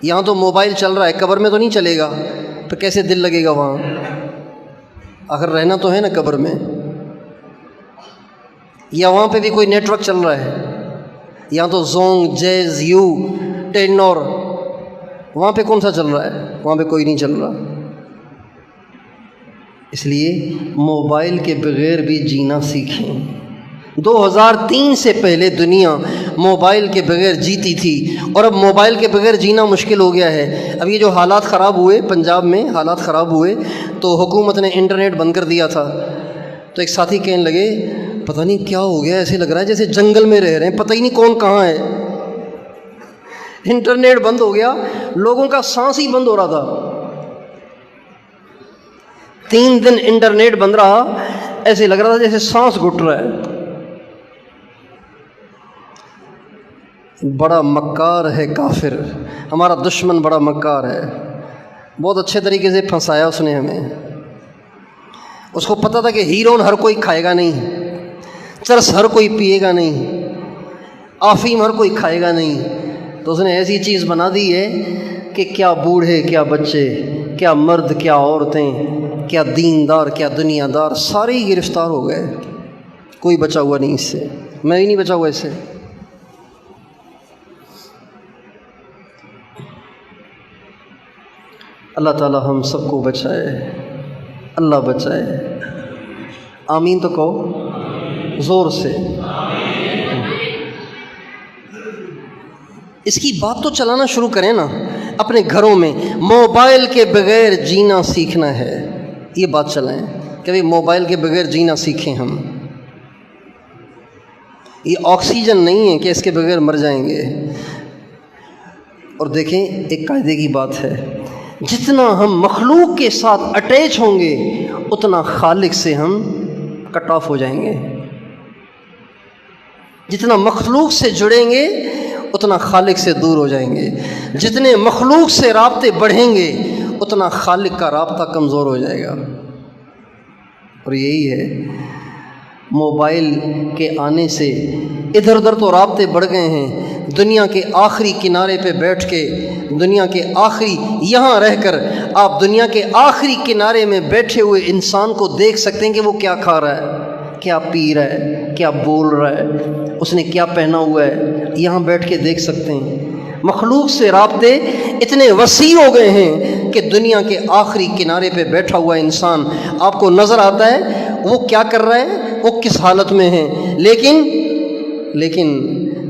یہاں تو موبائل چل رہا ہے، قبر میں تو نہیں چلے گا، تو کیسے دل لگے گا وہاں؟ آخر رہنا تو ہے نا قبر میں۔ یا وہاں پہ بھی کوئی نیٹ ورک چل رہا ہے، یہاں تو زونگ، جیز، یو، ٹیلنور، وہاں پہ کون سا چل رہا ہے؟ وہاں پہ کوئی نہیں چل رہا۔ اس لیے موبائل کے بغیر بھی جینا سیکھیں۔ 2003 سے پہلے دنیا موبائل کے بغیر جیتی تھی، اور اب موبائل کے بغیر جینا مشکل ہو گیا ہے۔ اب یہ جو حالات خراب ہوئے، پنجاب میں حالات خراب ہوئے تو حکومت نے انٹرنیٹ بند کر دیا تھا، تو ایک ساتھی کہنے لگے پتہ نہیں کیا ہو گیا، ایسے لگ رہا ہے جیسے جنگل میں رہ رہے ہیں، پتہ ہی نہیں کون کہاں ہے۔ انٹرنیٹ بند ہو گیا، لوگوں کا سانس ہی بند ہو رہا تھا۔ 3 دن انٹرنیٹ بند رہا، ایسے لگ رہا تھا جیسے سانس گھٹ رہا ہے۔ بڑا مکار ہے کافر، ہمارا دشمن بڑا مکار ہے، بہت اچھے طریقے سے پھنسایا اس نے ہمیں۔ اس کو پتہ تھا کہ ہیروئن ہر کوئی کھائے گا نہیں، چرس ہر کوئی پیے گا نہیں، افیم ہر کوئی کھائے گا نہیں، تو اس نے ایسی چیز بنا دی ہے کہ کیا بوڑھے، کیا بچے، کیا مرد، کیا عورتیں، کیا دیندار، کیا دنیا دار، سارے ہی گرفتار ہو گئے، کوئی بچا ہوا نہیں اس سے، میں ہی نہیں بچا ہوا اس سے۔ اللہ تعالی ہم سب کو بچائے، اللہ بچائے، آمین تو کہو زور سے۔ اس کی بات تو چلانا شروع کریں نا اپنے گھروں میں، موبائل کے بغیر جینا سیکھنا ہے، یہ بات چلائیں کہ بھئی موبائل کے بغیر جینا سیکھیں ہم۔ یہ آکسیجن نہیں ہے کہ اس کے بغیر مر جائیں گے۔ اور دیکھیں ایک قاعدے کی بات ہے، جتنا ہم مخلوق کے ساتھ اٹیچ ہوں گے اتنا خالق سے ہم کٹ آف ہو جائیں گے۔ جتنا مخلوق سے جڑیں گے اتنا خالق سے دور ہو جائیں گے، جتنے مخلوق سے رابطے بڑھیں گے اتنا خالق کا رابطہ کمزور ہو جائے گا۔ اور یہی ہے موبائل کے آنے سے ادھر ادھر تو رابطے بڑھ گئے ہیں، دنیا کے آخری کنارے پہ بیٹھ کے، دنیا کے آخری یہاں رہ کر آپ دنیا کے آخری کنارے میں بیٹھے ہوئے انسان کو دیکھ سکتے ہیں کہ وہ کیا کھا رہا ہے، کیا پی رہا ہے، کیا بول رہا ہے، اس نے کیا پہنا ہوا ہے، یہاں بیٹھ کے دیکھ سکتے ہیں۔ مخلوق سے رابطے اتنے وسیع ہو گئے ہیں کہ دنیا کے آخری کنارے پہ بیٹھا ہوا انسان آپ کو نظر آتا ہے وہ کیا کر رہا ہے، وہ کس حالت میں ہے، لیکن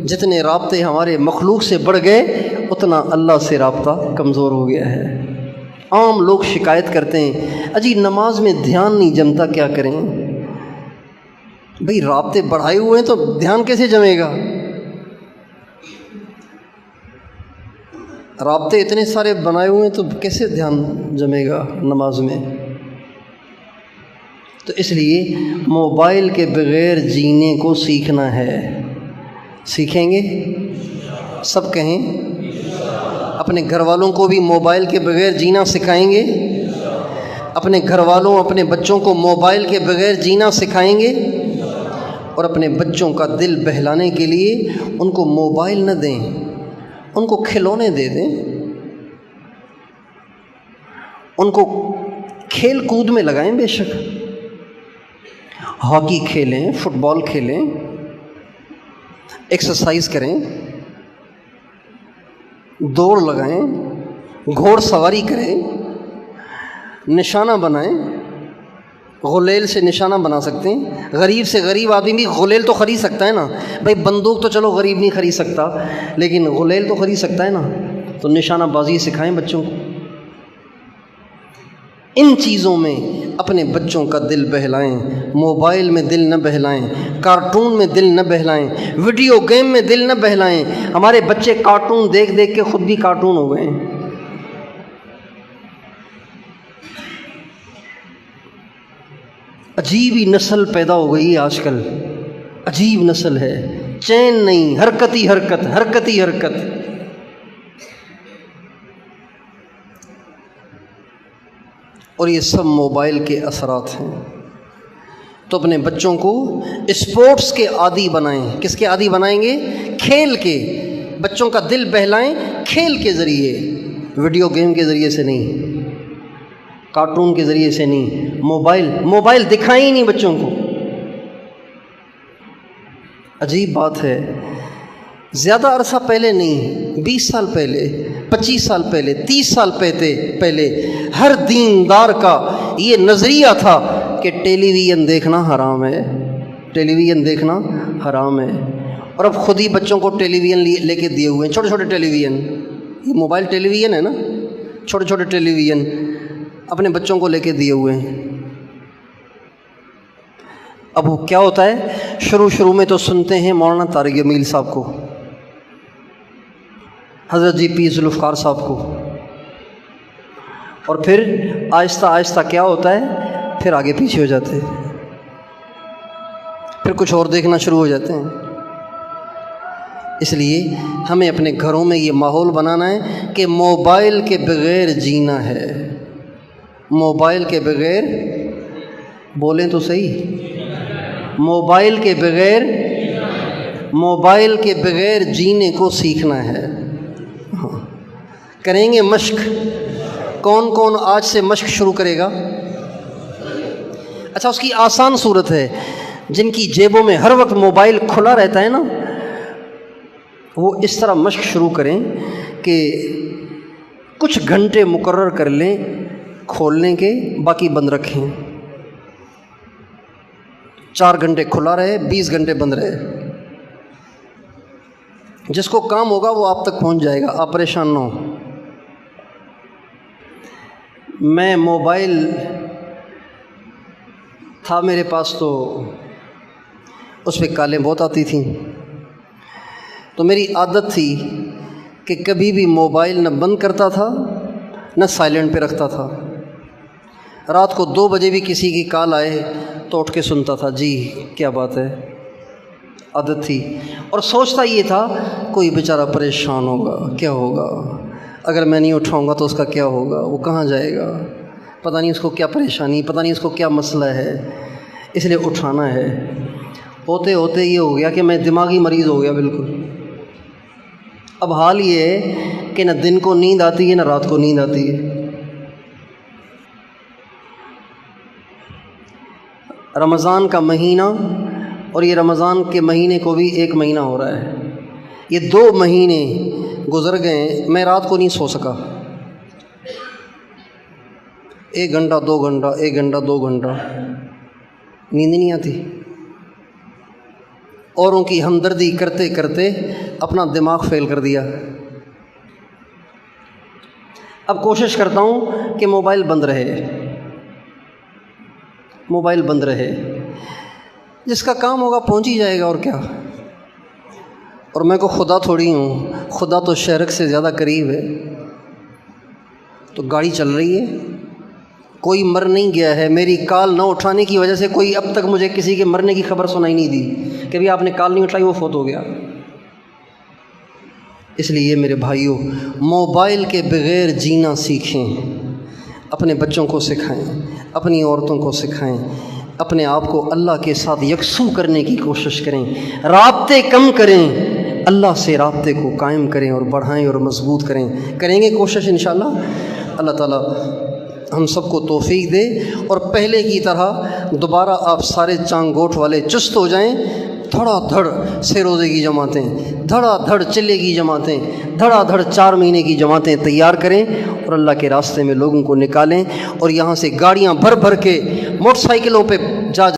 جتنے رابطے ہمارے مخلوق سے بڑھ گئے اتنا اللہ سے رابطہ کمزور ہو گیا ہے۔ عام لوگ شکایت کرتے ہیں اجی نماز میں دھیان نہیں جمتا، کیا کریں؟ بھئی رابطے بڑھائے ہوئے ہیں تو دھیان کیسے جمے گا؟ رابطے اتنے سارے بنائے ہوئے ہیں تو کیسے دھیان جمے گا نماز میں؟ تو اس لیے موبائل کے بغیر جینے کو سیکھنا ہے۔ سیکھیں گے؟ سب کہیں اپنے گھر والوں کو بھی موبائل کے بغیر جینا سکھائیں گے، اپنے گھر والوں اپنے بچوں کو موبائل کے بغیر جینا سکھائیں گے، اور اپنے بچوں کا دل بہلانے کے لیے ان کو موبائل نہ دیں، ان کو کھلونے دے دیں، ان کو کھیل کود میں لگائیں، بے شک ہاکی کھیلیں، فٹ بال کھیلیں، ایکسرسائز کریں، دوڑ لگائیں، گھوڑ سواری کریں، نشانہ بنائیں، غلیل سے نشانہ بنا سکتے ہیں۔ غریب سے غریب آدمی بھی غلیل تو خرید سکتا ہے نا، بھائی بندوق تو چلو غریب نہیں خرید سکتا لیکن غلیل تو خرید سکتا ہے نا، تو نشانہ بازی سکھائیں بچوں کو۔ ان چیزوں میں اپنے بچوں کا دل بہلائیں، موبائل میں دل نہ بہلائیں، کارٹون میں دل نہ بہلائیں، ویڈیو گیم میں دل نہ بہلائیں۔ ہمارے بچے کارٹون دیکھ دیکھ کے خود بھی کارٹون ہو گئے ہیں۔ عجیب ہی نسل پیدا ہو گئی ہے آج کل، عجیب نسل ہے، چین نہیں، حرکت ہی حرکت، حرکت ہی حرکت۔ اور یہ سب موبائل کے اثرات ہیں۔ تو اپنے بچوں کو اسپورٹس کے عادی بنائیں۔ کس کے عادی بنائیں گے؟ کھیل کے۔ بچوں کا دل بہلائیں کھیل کے ذریعے، ویڈیو گیم کے ذریعے سے نہیں، کارٹون کے ذریعے سے نہیں، موبائل دکھائیں ہی نہیں بچوں کو۔ عجیب بات ہے، زیادہ عرصہ پہلے نہیں، 20 سال پہلے، 25 سال پہلے، 30 سال پہلے ہر دیندار کا یہ نظریہ تھا کہ ٹیلی ویژن دیکھنا حرام ہے، ٹیلی ویژن دیکھنا حرام ہے۔ اور اب خود ہی بچوں کو ٹیلی ویژن لے کے دیے ہوئے ہیں، چھوٹے چھوٹے ٹیلی ویژن، یہ موبائل ٹیلی ویژن ہے نا، چھوٹے چھوٹے ٹیلی ویژن اپنے بچوں کو لے کے دیے ہوئے ہیں۔ اب وہ کیا ہوتا ہے، شروع میں تو سنتے ہیں مولانا طارق جمیل صاحب کو، حضرت جی پی ذوالفقار صاحب کو، اور پھر آہستہ آہستہ کیا ہوتا ہے، پھر آگے پیچھے ہو جاتے ہیں، پھر کچھ اور دیکھنا شروع ہو جاتے ہیں۔ اس لیے ہمیں اپنے گھروں میں یہ ماحول بنانا ہے کہ موبائل کے بغیر جینا ہے، موبائل کے بغیر، بولیں تو صحیح، موبائل کے بغیر جینے کو سیکھنا ہے۔ کریں گے مشق؟ کون کون آج سے مشق شروع کرے گا؟ اچھا، اس کی آسان صورت ہے، جن کی جیبوں میں ہر وقت موبائل کھلا رہتا ہے نا، وہ اس طرح مشق شروع کریں کہ کچھ گھنٹے مقرر کر لیں کھولنے کے، باقی بند رکھیں، 4 گھنٹے کھلا رہے، 20 گھنٹے بند رہے۔ جس کو کام ہوگا وہ آپ تک پہنچ جائے گا، آپ پریشان نہ ہو۔ میں موبائل تھا میرے پاس تو اس پہ کالیں بہت آتی تھیں، تو میری عادت تھی کہ کبھی بھی موبائل نہ بند کرتا تھا نہ سائلنٹ پہ رکھتا تھا۔ رات کو 2 بجے بھی کسی کی کال آئے تو اٹھ کے سنتا تھا، جی کیا بات ہے، عادت تھی۔ اور سوچتا یہ تھا کوئی بیچارہ پریشان ہوگا، کیا ہوگا اگر میں نہیں اٹھاؤں گا تو اس کا کیا ہوگا، وہ کہاں جائے گا، پتہ نہیں اس کو کیا پریشانی، پتہ نہیں اس کو کیا مسئلہ ہے، اس لیے اٹھانا ہے۔ ہوتے ہوتے یہ ہو گیا کہ میں دماغی مریض ہو گیا بالکل۔ اب حال یہ ہے کہ نہ دن کو نیند آتی ہے نہ رات کو نیند آتی ہے۔ رمضان کا مہینہ، اور یہ رمضان کے مہینے کو بھی 1 مہینہ ہو رہا ہے، یہ 2 مہینے گزر گئے، میں رات کو نہیں سو سکا۔ 1 گھنٹہ 2 گھنٹہ 1 گھنٹہ 2 گھنٹہ نیند نہیں آتی۔ اوروں کی ہمدردی کرتے کرتے اپنا دماغ فیل کر دیا۔ اب کوشش کرتا ہوں کہ موبائل بند رہے، موبائل بند رہے، جس کا کام ہوگا پہنچ ہی جائے گا، اور کیا۔ اور میں کو خدا تھوڑی ہوں، خدا تو شہرک سے زیادہ قریب ہے۔ تو گاڑی چل رہی ہے، کوئی مر نہیں گیا ہے، میری کال نہ اٹھانے کی وجہ سے کوئی اب تک مجھے کسی کے مرنے کی خبر سنائی نہیں دی کہ بھی آپ نے کال نہیں اٹھائی وہ فوت ہو گیا۔ اس لیے میرے بھائیوں، موبائل کے بغیر جینا سیکھیں، اپنے بچوں کو سکھائیں، اپنی عورتوں کو سکھائیں، اپنے آپ کو اللہ کے ساتھ یکسو کرنے کی کوشش کریں، رابطے کم کریں، اللہ سے رابطے کو قائم کریں اور بڑھائیں اور مضبوط کریں۔ کریں گے کوشش انشاءاللہ، اللہ تعالیٰ ہم سب کو توفیق دے، اور پہلے کی طرح دوبارہ آپ سارے چانگ گوٹھ والے چست ہو جائیں۔ دھڑا دھڑ 6 روزے کی جماعتیں، دھڑا دھڑ چلے کی جماعتیں، دھڑا دھڑ 4 مہینے کی جماعتیں تیار کریں، اور اللہ کے راستے میں لوگوں کو نکالیں، اور یہاں سے گاڑیاں بھر بھر کے موٹر سائیکلوں پہ جا